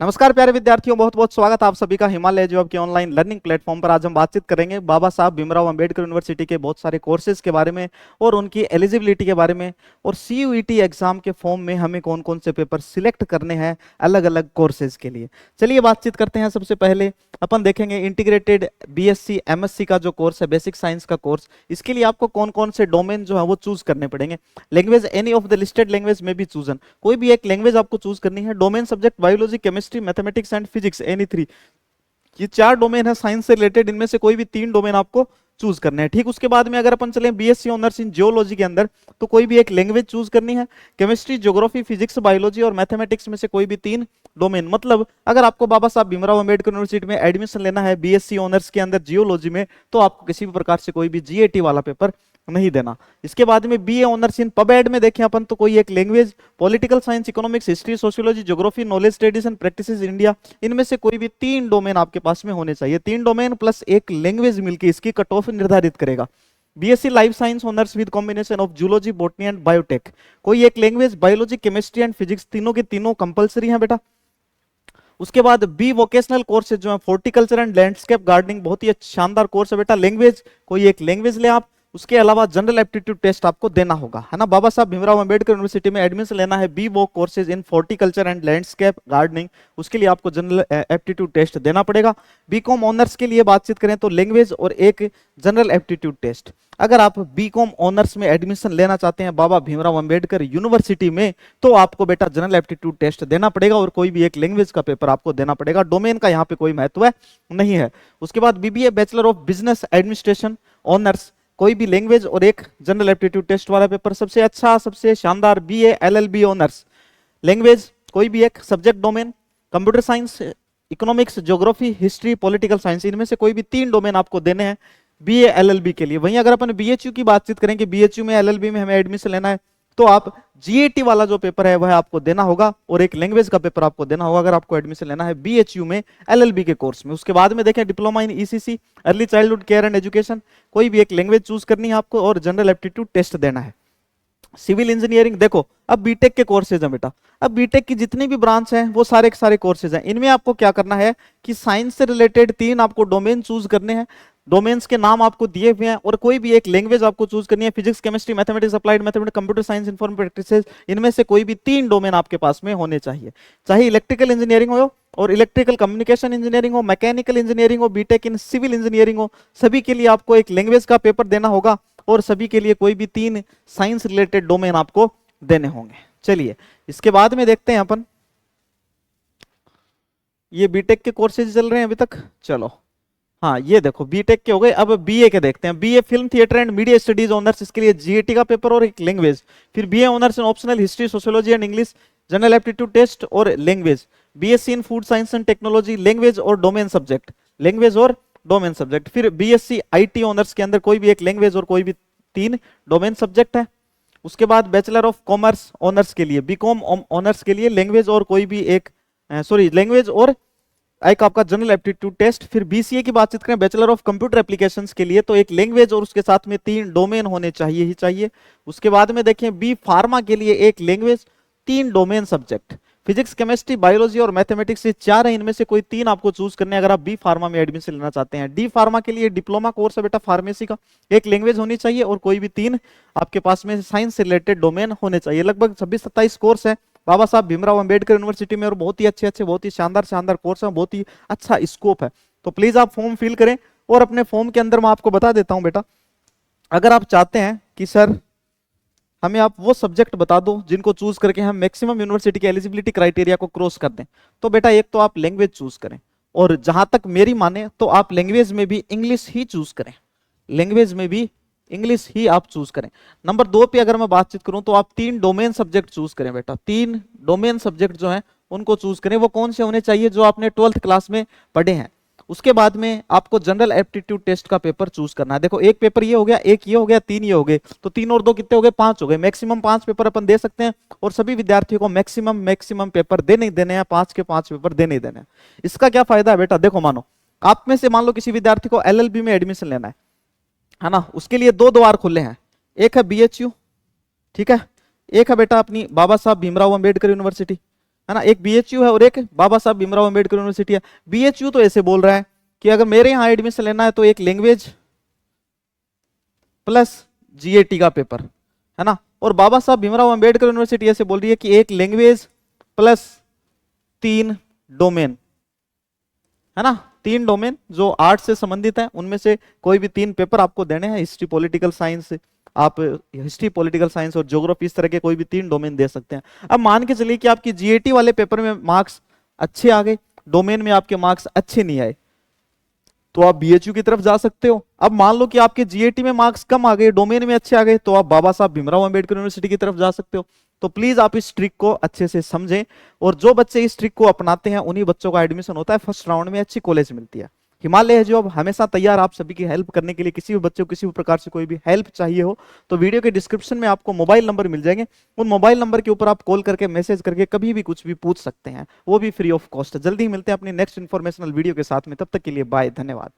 नमस्कार प्यारे विद्यार्थियों, बहुत बहुत स्वागत आप सभी का हिमालय जॉब के ऑनलाइन लर्निंग प्लेटफॉर्म पर। आज हम बातचीत करेंगे बाबा साहब भीमराव अंबेडकर यूनिवर्सिटी के बहुत सारे कोर्सेज के बारे में और उनकी एलिजिबिलिटी के बारे में, और सीयूईटी एग्जाम के फॉर्म में हमें कौन कौन से पेपर सिलेक्ट करने हैं अलग अलग कोर्सेज के लिए। चलिए बातचीत करते हैं। सबसे पहले अपन देखेंगे इंटीग्रेटेड बीएससी एमएससी का जो कोर्स है, बेसिक साइंस का कोर्स। इसके लिए आपको कौन कौन से डोमेन जो है वो चूज करने पड़ेंगे। Language any of the listed language में भी चूजन, कोई भी एक लैंग्वेज आपको चूज करनी है। Domain subject biology, chemistry, mathematics and physics, any three. ये चार डोमेन है साइंस से रिलेटेड, इनमें से कोई भी तीन डोमेन आपको चूज करने हैं। ठीक, उसके बाद में अगर अपन चले बीएससी ऑनर्स इन जियोलॉजी के अंदर, तो कोई भी एक लैंग्वेज चूज करनी है। केमिस्ट्री, ज्योग्राफी, फिजिक्स, बायोलॉजी और मैथमेटिक्स में से कोई भी तीन डोमेन। मतलब अगर आपको बाबा साहब भीमराव अंबेडकर यूनिवर्सिटी में एडमिशन लेना है बीएससी ऑनर्स के अंदर जियोलॉजी में, तो आपको किसी भी प्रकार से कोई भी जीएटी वाला पेपर नहीं देना। इसके बाद में BA honours in pub ad में देखें अपन, तो कोई एक language, political science, economics, history, sociology, geography, knowledge tradition, practices India, इनमें से कोई भी तीन डोमेन आपके पास में होने चाहिए। तीन डोमेन प्लस एक लैंग्वेज मिलकर इसकी कट ऑफ निर्धारित करेगा। BSc life science honours with combination of zoology, botany and biotech, कोई एक language, biology, chemistry and physics, तीनों के तीनों कंपलसरी हैं बेटा। उसके बाद बी वोकेशनल कोर्सेज जो है, हॉर्टिकल्चर एंड लैंडस्केप गार्डनिंग, बहुत ही शानदार कोर्स है बेटा। लैंग्वेज, कोई एक लैंग्वेज ले आप। उसके अलावा जनरल एप्टीट्यूड टेस्ट आपको देना होगा, है ना। बाबा साहब भीमराव अंबेडकर यूनिवर्सिटी में एडमिशन लेना है B voc courses in horticulture and landscape gardening, उसके लिए आपको जनरल एप्टीट्यूड टेस्ट देना पड़ेगा। बीकॉम ऑनर्स के लिए बातचीत करें तो लैंग्वेज और एक जनरल एप्टीट्यूड टेस्ट। अगर आप बीकॉम ऑनर्स में एडमिशन लेना चाहते हैं बाबा भीमराव अंबेडकर यूनिवर्सिटी में, तो आपको बेटा जनरल एप्टीट्यूड टेस्ट देना पड़ेगा और कोई भी एक लैंग्वेज का पेपर आपको देना पड़ेगा। डोमेन का यहाँ पे कोई महत्व नहीं है। उसके बाद BBA bachelor of business administration honours, कोई भी लैंग्वेज और एक जनरल एप्टीट्यूड टेस्ट वाला पेपर। सबसे अच्छा, सबसे शानदार बीए एलएलबी ऑनर्स, लैंग्वेज कोई भी एक subject domain, computer science, economics, geography, history, political science, इनमें से कोई भी तीन डोमेन आपको देने हैं बीए एलएलबी के लिए। वहीं अगर अपन बीएचयू की बातचीत करें कि बीएचयू में एलएलबी में हमें एडमिशन लेना है, तो आप जीएटी वाला जो पेपर है वह आपको देना होगा और एक लैंग्वेज का पेपर आपको देना होगा अगर आपको एडमिशन लेना है बीएचयू में एलएलबी के कोर्स में। उसके बाद में देखें diploma in ECC, early childhood care and education, कोई भी एक लैंग्वेज चूज करनी है आपको और जनरल एप्टीट्यूड टेस्ट देना है। सिविल इंजीनियरिंग, देखो अब बीटेक के कोर्सेज हैं बेटा। अब बीटेक की जितनी भी ब्रांच हैं वो सारे के सारे कोर्सेज हैं। इनमें आपको क्या करना है कि साइंस से रिलेटेड तीन आपको डोमेन चूज करने हैं। डोमेन्स के नाम आपको दिए हुए हैं और कोई भी एक लैंग्वेज आपको चूज करनी है। Physics, chemistry, mathematics, applied mathematics, computer science, informative practices, इनमें से कोई भी तीन डोमेन आपके पास में होने चाहिए। चाहे इलेक्ट्रिकल इंजीनियरिंग हो और इलेक्ट्रिकल कम्युनिकेशन इंजीनियरिंग हो, मैकेनिकल इंजीनियरिंग हो, बीटेक इन सिविल इंजीनियरिंग हो, सभी के लिए आपको एक लैंग्वेज का पेपर देना होगा और सभी के लिए कोई भी तीन साइंस रिलेटेड डोमेन आपको देने होंगे। चलिए इसके बाद में देखते हैं अपन, ये बीटेक के कोर्सेज चल रहे हैं अभी तक। चलो हाँ, ये देखो बीटेक के हो गए। अब बीए के देखते हैं। BA film theatre and media studies honours, इसके लिए जीएटी का पेपर और एक लैंग्वेज। फिर BA honours in optional history, sociology and English, general aptitude test और language. BSc in food science and technology, language और डोमेन सब्जेक्ट, लैंग्वेज और domain subject. फिर बीएससी आईटी ऑनर्स के अंदर कोई भी एक लैंग्वेज और कोई भी तीन डोमेन सब्जेक्ट है। उसके बाद बैचलर ऑफ कॉमर्स ऑनर्स के लिए, बीकॉम ऑनर्स के लिए लैंग्वेज और कोई भी एक लैंग्वेज और एक आपका जनरल एप्टीट्यूड टेस्ट। फिर बीसीए की बातचीत करें बैचलर ऑफ कंप्यूटर एप्लीकेशंस के लिए, तो एक लैंग्वेज और उसके साथ में तीन डोमेन होने चाहिए ही चाहिए। उसके बाद में देखें बी फार्मा के लिए एक लैंग्वेज, तीन domain subject, physics, chemistry, biology और मैथमेटिक्स, ये चार है। इनमें से कोई तीन आपको चूज करने अगर आप बी फार्मा में एडमिशन लेना चाहते हैं। डी फार्मा के लिए डिप्लोमा कोर्स है बेटा फार्मेसी का, एक लैंग्वेज होनी चाहिए और कोई भी तीन आपके पास में साइंस से रिलेटेड डोमेन होने चाहिए। लगभग 26-27 कोर्स है बाबा साहब भीमराव अंबेडकर यूनिवर्सिटी में और बहुत ही अच्छे बहुत ही शानदार कोर्स है, बहुत ही अच्छा स्कोप है। तो प्लीज आप फॉर्म फिल करें। और अपने फॉर्म के अंदर मैं आपको बता देता हूं बेटा, अगर आप चाहते हैं कि सर हमें आप वो सब्जेक्ट बता दो जिनको चूज करके हम मैक्सिमम यूनिवर्सिटी के एलिजिबिलिटी क्राइटेरिया को क्रॉस कर दें, तो बेटा एक तो आप लैंग्वेज चूज करें और जहां तक मेरी माने तो आप लैंग्वेज में भी इंग्लिश ही चूज करें। लैंग्वेज में भी इंग्लिश ही आप चूज करें। नंबर 2 पे अगर मैं बातचीत करूं तो आप तीन डोमेन सब्जेक्ट चूज करें बेटा। तीन डोमेन सब्जेक्ट जो हैं उनको चूज करें। वो कौन से होने चाहिए? जो आपने 12th क्लास में पढ़े हैं। उसके बाद में आपको जनरल एप्टीट्यूड टेस्ट का पेपर चूज करना है। देखो एक पेपर ये हो गया, एक ये हो गया, तीन ये हो गए, तो 3 और 2 कितने हो गए? 5 हो गए। मैक्सिमम 5 पेपर अपन दे सकते हैं और सभी विद्यार्थियों को मैक्सिमम पेपर देने हैं, 5 के 5 पेपर देने हैं। इसका क्या फायदा है बेटा? देखो मानो आप में से मान लो किसी विद्यार्थी को एलएलबी में एडमिशन लेना है ना, उसके लिए 2 द्वार खुले हैं। एक है बीएचयू, ठीक है, एक है बेटा अपनी बाबा साहब भीमराव अंबेडकर यूनिवर्सिटी। है ना, एक बीएचयू है और एक बाबा साहब भीमराव अंबेडकर यूनिवर्सिटी है। बीएचयू तो ऐसे बोल रहा है कि अगर मेरे यहाँ एडमिशन लेना है तो एक लैंग्वेज प्लस जीएटी का पेपर, है ना, और बाबा साहब भीमराव अंबेडकर यूनिवर्सिटी ऐसे बोल रही है कि एक लैंग्वेज प्लस 3 डोमेन, है ना, 3 डोमेन जो आर्ट से संबंधित है, उनमें से कोई भी 3 पेपर आपको देने हैं। हिस्ट्री पॉलिटिकल साइंस, आप हिस्ट्री पॉलिटिकल साइंस और ज्योग्राफी, इस तरह के कोई भी 3 डोमेन दे सकते हैं। अब मान के चलिए कि आपकी जीएटी वाले पेपर में मार्क्स अच्छे आ गए, डोमेन में आपके मार्क्स अच्छे नहीं आए, तो आप बीएचयू की तरफ जा सकते हो। अब मान लो कि आपके जीएटी में मार्क्स कम आ गए, डोमेन में अच्छे आ गए, तो आप बाबा साहब भीमराव अंबेडकर यूनिवर्सिटी की तरफ जा सकते हो। तो प्लीज आप इस ट्रिक को अच्छे से समझें, और जो बच्चे इस ट्रिक को अपनाते हैं उन्हीं बच्चों का एडमिशन होता है फर्स्ट राउंड में, अच्छी कॉलेज मिलती है। हिमालय है जो अब हमेशा तैयार आप सभी की हेल्प करने के लिए, किसी भी बच्चे को किसी भी प्रकार से कोई भी हेल्प चाहिए हो तो वीडियो के डिस्क्रिप्शन में आपको मोबाइल नंबर मिल जाएंगे, उन मोबाइल नंबर के ऊपर आप कॉल करके मैसेज करके कभी भी कुछ भी पूछ सकते हैं, वो भी फ्री ऑफ कॉस्ट। जल्दी ही मिलते हैं अपनी नेक्स्ट इंफॉर्मेशनल वीडियो के साथ में, तब तक के लिए बाय, धन्यवाद।